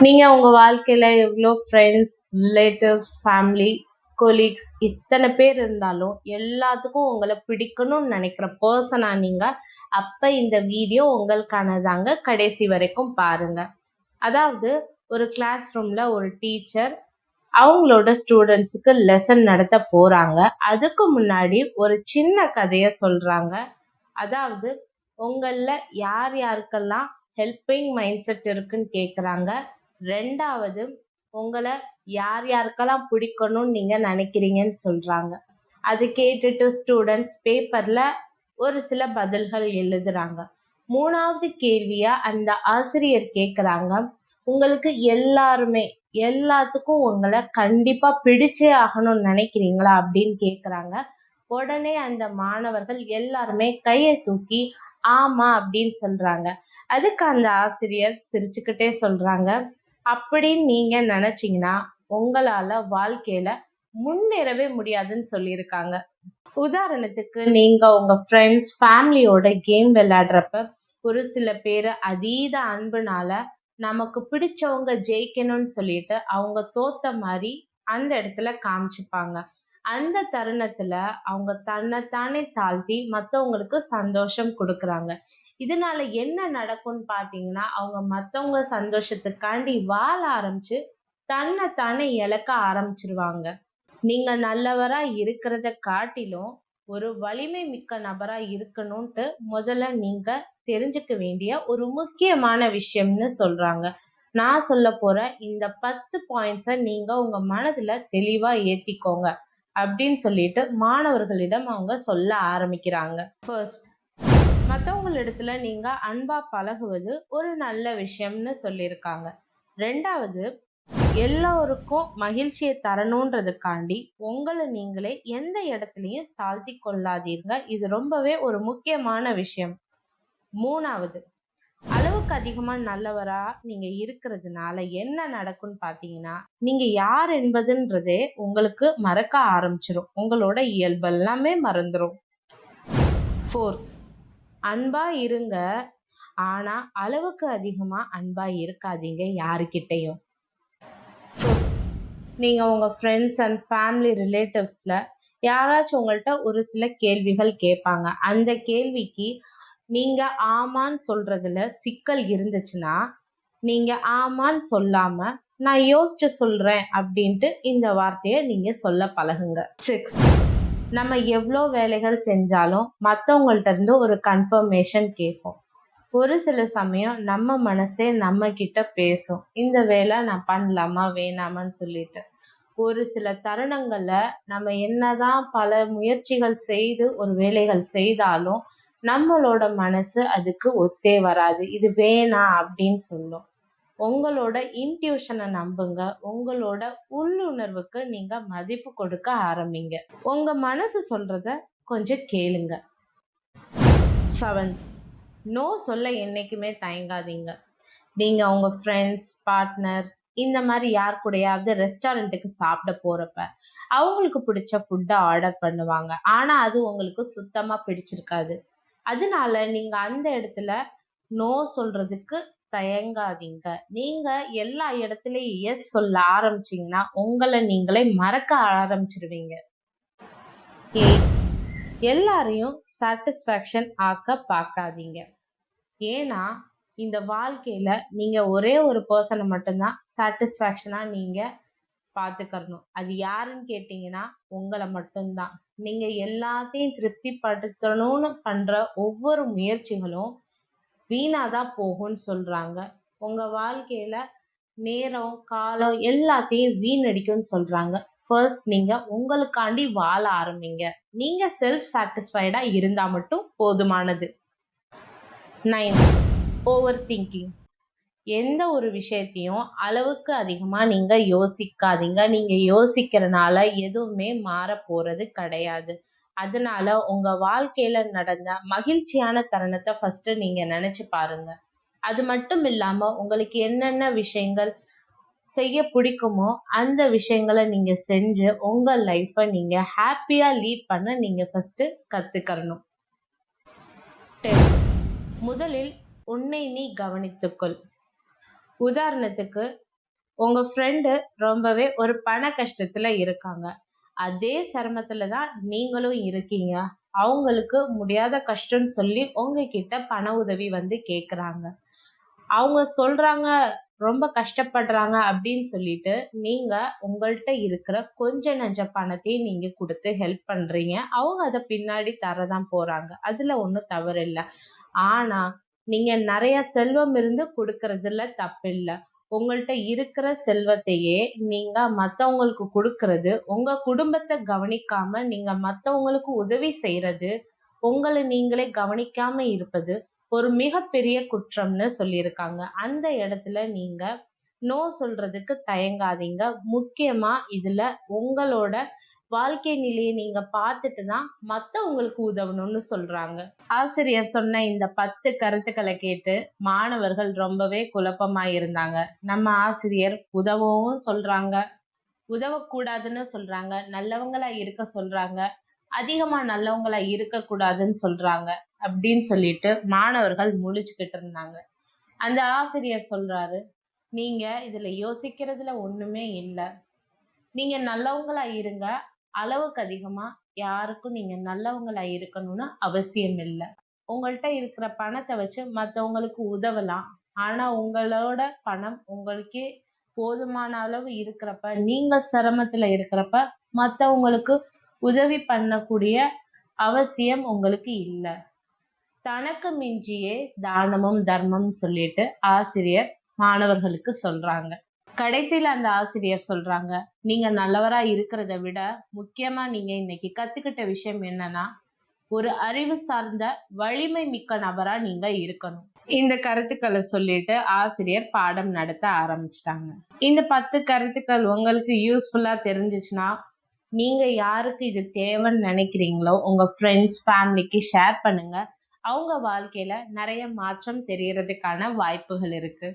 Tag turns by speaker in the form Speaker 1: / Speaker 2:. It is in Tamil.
Speaker 1: நீங்க உங்க வாழ்க்கையில எவ்வளோ ஃப்ரெண்ட்ஸ், ரிலேட்டிவ்ஸ், ஃபேமிலி, கொலீக்ஸ் இத்தனை பேர் இருந்தாலும், எல்லாத்துக்கும் உங்கள பிடிக்கணும்னு நெனைக்கிற பெர்சனா நீங்க, அப்ப இந்த வீடியோ உங்களுக்கானதாங்க. கடைசி வரைக்கும் பாருங்க. அதாவது ஒரு கிளாஸ் ரூம்ல ஒரு டீச்சர் அவங்களோட ஸ்டூடண்ட்ஸுக்கு லெசன் நடத்த போறாங்க. அதுக்கு முன்னாடி ஒரு சின்ன கதைய சொல்றாங்க. அதாவது உங்கள்ல யார் யாருக்கெல்லாம் ஹெல்பிங் மைண்ட் செட் இருக்குன்னு கேட்குறாங்க. 2வது உங்கள யார் யாருக்கெல்லாம் பிடிக்கணும்னு நீங்க நினைக்கிறீங்கன்னு சொல்றாங்க. அது கேட்டுட்டு ஸ்டூடண்ட்ஸ் பேப்பர்ல ஒரு சில பதில்கள் எழுதுறாங்க. 3வது கேள்வியா அந்த ஆசிரியர் கேட்குறாங்க, உங்களுக்கு எல்லாத்துக்கும் உங்களை கண்டிப்பா பிடிச்சே ஆகணும்னு நினைக்கிறீங்களா அப்படின்னு கேட்குறாங்க. உடனே அந்த மாணவர்கள் எல்லாருமே கையை தூக்கி ஆமா அப்படின்னு சொல்றாங்க. அதுக்கு அந்த ஆசிரியர் சிரிச்சுக்கிட்டே சொல்றாங்க, அப்படின்னு நீங்க நினைச்சீங்கன்னா உங்களால வாழ்க்கையில முன்னேறவே முடியாதுன்னு சொல்லியிருக்காங்க. உதாரணத்துக்கு நீங்க உங்க ஃப்ரெண்ட்ஸ் ஃபேமிலியோட கேம் விளையாடுறப்ப ஒரு சில பேர் அதீத அன்புனால நமக்கு பிடிச்சவங்க ஜெயிக்கணும்னு சொல்லிட்டு அவங்க தோத்த மாதிரி அந்த இடத்துல காமிச்சுப்பாங்க. அந்த தருணத்துல அவங்க தன்னைத்தானே தாழ்த்தி மற்றவங்களுக்கு சந்தோஷம் கொடுக்குறாங்க. இதனால என்ன நடக்கும்னு பார்த்தீங்கன்னா, அவங்க மற்றவங்க சந்தோஷத்துக்காண்டி வாழ ஆரம்பிச்சு தன்னைத்தானே இழக்க ஆரம்பிச்சிருவாங்க. நீங்க நல்லவரா இருக்கிறத காட்டிலும் ஒரு வலிமை மிக்க நபரா இருக்கணும்ட்டு முதல்ல நீங்க தெரிஞ்சுக்க வேண்டிய ஒரு முக்கியமான விஷயம்னு சொல்றாங்க. நான் சொல்ல போற இந்த 10 பாயிண்ட்ஸை நீங்க உங்க மனதுல தெளிவா ஏத்திக்கோங்க அப்படின்னு சொல்லிட்டு மாணவர்களிடம் அவங்க சொல்ல ஆரம்பிக்கிறாங்க. ஃபர்ஸ்ட், மற்றவங்களிடத்துல நீங்க அன்பா பழகுவது ஒரு நல்ல விஷயம்னு சொல்லியிருக்காங்க. 2வது, எல்லோருக்கும் மகிழ்ச்சியை தரணுன்றதுக்காண்டி உங்களை நீங்களே எந்த இடத்துலையும் தாழ்த்தி கொள்ளாதீங்க. இது ரொம்பவே ஒரு முக்கியமான விஷயம். 3வது, அளவுக்கு அதிகமா நல்லவரா நீங்க இருக்கிறதுனால என்ன நடக்கும்னு பார்த்தீங்கன்னா, நீங்க யார் என்பதுன்றதே உங்களுக்கு மறக்க ஆரம்பிச்சிடும். உங்களோட இயல்பு எல்லாமே மறந்துடும். 4th, அன்பா இருங்க, ஆனா அளவுக்கு அதிகமா அன்பா இருக்காதீங்க யாருக்கிட்டையும். 5th, நீங்கள் உங்கள் ஃப்ரெண்ட்ஸ் அண்ட் ஃபேமிலி ரிலேட்டிவ்ஸில் யாராச்சும் உங்கள்கிட்ட ஒரு சில கேள்விகள் கேட்பாங்க. அந்த கேள்விக்கு நீங்கள் ஆமான்னு சொல்கிறதுல சிக்கல் இருந்துச்சுன்னா, நீங்கள் ஆமான்னு சொல்லாமல் நான் யோசிச்சு சொல்கிறேன் அப்படின்ட்டு இந்த வார்த்தையை நீங்கள் சொல்ல பழகுங்க. 6, நம்ம எவ்வளோ வேலைகள் செஞ்சாலும் மற்றவங்கள்ட்ட இருந்து ஒரு கன்ஃபர்மேஷன் கேட்போம். ஒரு சில சமயம் நம்ம மனசே நம்ம கிட்ட பேசும், இந்த வேலை நான் பண்ணலாமா வேணாமான்னு சொல்லிட்டு. ஒரு சில தருணங்கள்ல நம்ம என்னதான் பல முயற்சிகள் செய்து ஒரு வேலைகள் செய்தாலும் நம்மளோட மனசு அதுக்கு ஒத்தே வராது, இது வேணாம் அப்படின்னு சொல்லும். உங்களோட இன்ட்யூஷனை நம்புங்க. உங்களோட உள்ளுணர்வுக்கு நீங்க மதிப்பு கொடுக்க ஆரம்பிங்க. உங்க மனசு சொல்றத கொஞ்சம் கேளுங்க. 7th, நோ சொல்ல என்றைக்குமே தயங்காதீங்க. நீங்கள் உங்கள் ஃப்ரெண்ட்ஸ், பார்ட்னர் இந்த மாதிரி யார் கூடயாவது ரெஸ்டாரண்ட்டுக்கு சாப்பிட போகிறப்ப அவங்களுக்கு பிடிச்ச ஃபுட்டை ஆர்டர் பண்ணுவாங்க. ஆனால் அது உங்களுக்கு சுத்தமாக பிடிச்சிருக்காது. அதனால நீங்கள் அந்த இடத்துல நோ சொல்கிறதுக்கு தயங்காதீங்க. நீங்கள் எல்லா இடத்துலையும் எஸ் சொல்ல ஆரம்பிச்சிங்கன்னா உங்களை நீங்களே மறக்க ஆரம்பிச்சிருவீங்க. 8, எல்லாரையும் சாட்டிஸ்ஃபேக்ஷன் ஆக்க பார்க்காதீங்க. ஏன்னா இந்த வாழ்க்கையில் நீங்கள் ஒரே ஒரு பர்சனை மட்டும்தான் சாட்டிஸ்ஃபேக்ஷனாக நீங்கள் பார்த்துக்கறணும். அது யாருன்னு கேட்டிங்கன்னா உங்களை மட்டும்தான். நீங்கள் எல்லாத்தையும் திருப்திப்படுத்தணும்னு பண்ணுற ஒவ்வொரு முயற்சிகளும் வீணாக தான் போகும்னு சொல்கிறாங்க. உங்கள் வாழ்க்கையில் நேரம், காலம் எல்லாத்தையும் வீணடிக்கும்னு சொல்கிறாங்க. ஃபர்ஸ்ட் நீங்கள் உங்களுக்காண்டி வாழ ஆரம்பிங்க. நீங்கள் செல்ஃப் சாட்டிஸ்ஃபைடாக இருந்தால் மட்டும் போதுமானது. 9th, over thinking. எந்த ஒரு விஷயத்தையும் அளவுக்கு அதிகமாக நீங்கள் யோசிக்காதீங்க. நீங்கள் யோசிக்கிறனால எதுவுமே மாற போகிறது கிடையாது. அதனால உங்கள் வாழ்க்கையில் நடந்த மகிழ்ச்சியான தருணத்தை ஃபஸ்ட்டு நீங்கள் நினச்சி பாருங்கள். அது மட்டும் இல்லாமல் உங்களுக்கு என்னென்ன விஷயங்கள் செய்ய பிடிக்குமோ அந்த விஷயங்களை நீங்கள் செஞ்சு உங்கள் லைஃப்பை நீங்கள் ஹாப்பியாக லீட் பண்ண நீங்கள் ஃபஸ்ட்டு கற்றுக்கறணும். 10th, முதலில் உன்னை நீ கவனித்துக்கொள். உதாரணத்துக்கு உங்க ஃப்ரெண்டு ரொம்பவே ஒரு பண கஷ்டத்துல இருக்காங்க. அதே சிரமத்துல தான் நீங்களும் இருக்கீங்க. அவங்களுக்கு முடியாத கஷ்டம்னு சொல்லி உங்ககிட்ட பண உதவி வந்து கேக்குறாங்க. அவங்க சொல்றாங்க ரொம்ப கஷ்டப்படுறாங்க அப்படின்னு சொல்லிட்டு நீங்க உங்கள்ட்ட இருக்கிற கொஞ்ச நெஞ்ச பணத்தையும் நீங்க கொடுத்து ஹெல்ப் பண்றீங்க. அவங்க அத பின்னாடி தரதான் போறாங்க. அதுல ஒண்ணும் தவறு இல்ல. ஆனா நீங்க நிறைய செல்வம் இருந்து கொடுக்கறதுல தப்பில்ல. உங்கள்ட்ட இருக்கிற செல்வத்தையே நீங்க மத்தவங்களுக்கு கொடுக்கறது, உங்க குடும்பத்தை கவனிக்காம நீங்க மத்தவங்களுக்கு உதவி செய்யறது, உங்களை நீங்களே கவனிக்காம இருப்பது ஒரு மிகப்பெரிய குற்றம்னு சொல்லியிருக்காங்க. அந்த இடத்துல நீங்க நோ சொல்றதுக்கு தயங்காதீங்க. முக்கியமா இதுல உங்களோட வாழ்க்கை நிலையை நீங்க பார்த்துட்டு தான் மத்தவங்களுக்கு உதவணும்னு சொல்றாங்க. ஆசிரியர் சொன்ன இந்த 10 கருத்துக்களை கேட்டு மாணவர்கள் ரொம்பவே குழப்பமா இருந்தாங்க. நம்ம ஆசிரியர் உதவவும் சொல்றாங்க, உதவக்கூடாதுன்னு சொல்றாங்க, நல்லவங்களா இருக்க சொல்றாங்க, அதிகமா நல்லவங்களா இருக்கக்கூடாதுன்னு சொல்றாங்க அப்படின்னு சொல்லிட்டு மாணவர்கள் முழிச்சுக்கிட்டு இருந்தாங்க. அந்த ஆசிரியர் சொல்றாரு, நீங்க இதுல யோசிக்கிறதுல ஒண்ணுமே இல்ல. நீங்க நல்லவங்களா இருங்க. அளவுக்கு அதிகமா யாருக்கும் நீங்க நல்லவங்களா இருக்கணும்னு அவசியம் இல்ல. உங்கள்ட்ட இருக்கிற பணத்த வச்சு மத்தவங்களுக்கு உதவலாம். ஆனா உங்களோட பணம் உங்களுக்கே போதுமான அளவு இருக்கிறப்ப, நீங்க சிரமத்துல இருக்கிறப்ப, மத்தவங்களுக்கு உதவி பண்ணக்கூடிய அவசியம் உங்களுக்கு இல்ல. தனக்கு மிஞ்சியே தானமும் தர்மம் சொல்லிட்டு ஆசிரியர் மாணவர்களுக்கு சொல்றாங்க. கடைசியில அந்த ஆசிரியர் சொல்றாங்க, நீங்க நல்லவரா இருக்கிறத விட முக்கியமா நீங்க இன்னைக்கு கத்துக்கிட்ட விஷயம் என்னன்னா, ஒரு அறிவு சார்ந்த வலிமை மிக்க நபரா நீங்க இருக்கணும். இந்த கருத்துக்களை சொல்லிட்டு ஆசிரியர் பாடம் நடத்த ஆரம்பிச்சிட்டாங்க. இந்த 10 கருத்துக்கள் உங்களுக்கு யூஸ்ஃபுல்லா தெரிஞ்சிச்சுன்னா, நீங்க யாருக்கு இது தேவைன்னு நினைக்கிறீங்களோ உங்க ஃப்ரெண்ட்ஸ், ஃபேமிலிக்கு ஷேர் பண்ணுங்க. அவங்க வாழ்க்கையில நிறைய மாற்றம் தெரியறதுக்கான வாய்ப்புகள் இருக்கு.